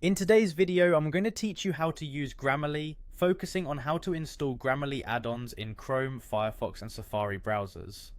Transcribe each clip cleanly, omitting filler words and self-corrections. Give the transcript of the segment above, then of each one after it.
In today's video, I'm going to teach you how to use Grammarly, focusing on how to install Grammarly add-ons in Chrome, Firefox and Safari browsers.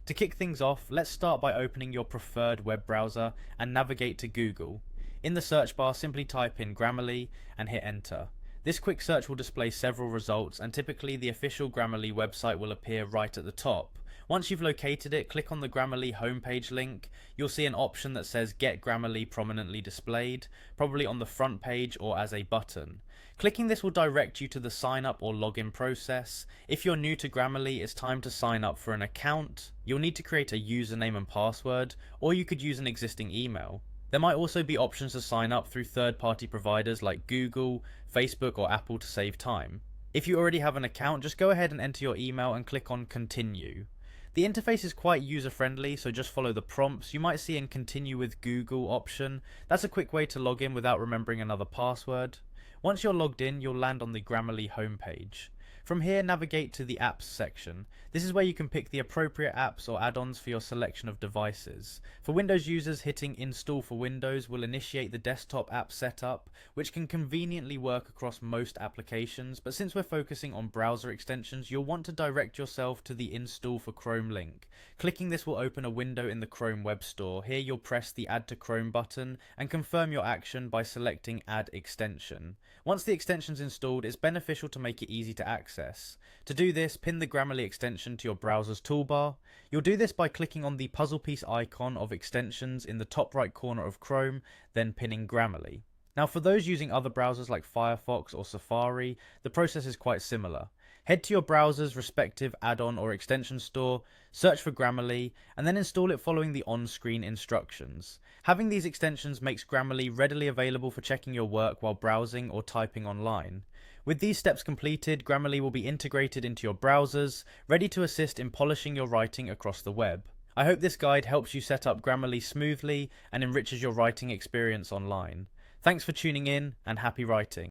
To kick things off, let's start by opening your preferred web browser and navigate to Google. In the search bar, simply type in Grammarly and hit enter. This quick search will display several results, and typically the official Grammarly website will appear right at the top. Once you've located it, click on the Grammarly homepage link. You'll see an option that says Get Grammarly prominently displayed, probably on the front page or as a button. Clicking this will direct you to the sign up or login process. If you're new to Grammarly, it's time to sign up for an account. You'll need to create a username and password, or you could use an existing email. There might also be options to sign up through third-party providers like Google, Facebook or Apple to save time. If you already have an account, just go ahead and enter your email and click on Continue. The interface is quite user-friendly, so just follow the prompts. You might see an Continue with Google option. That's a quick way to log in without remembering another password. Once you're logged in, you'll land on the Grammarly homepage. From here, navigate to the Apps section. This is where you can pick the appropriate apps or add-ons for your selection of devices. For Windows users, hitting Install for Windows will initiate the desktop app setup, which can conveniently work across most applications, but since we're focusing on browser extensions, you'll want to direct yourself to the Install for Chrome link. Clicking this will open a window in the Chrome Web Store. Here you'll press the Add to Chrome button and confirm your action by selecting Add Extension. Once the extension's installed, it's beneficial to make it easy to access. To do this, pin the Grammarly extension to your browser's toolbar. You'll do this by clicking on the puzzle piece icon of extensions in the top right corner of Chrome, then pinning Grammarly. Now for those using other browsers like Firefox or Safari, the process is quite similar. Head to your browser's respective add-on or extension store, search for Grammarly, and then install it following the on-screen instructions. Having these extensions makes Grammarly readily available for checking your work while browsing or typing online. With these steps completed, Grammarly will be integrated into your browsers, ready to assist in polishing your writing across the web. I hope this guide helps you set up Grammarly smoothly and enriches your writing experience online. Thanks for tuning in, and happy writing.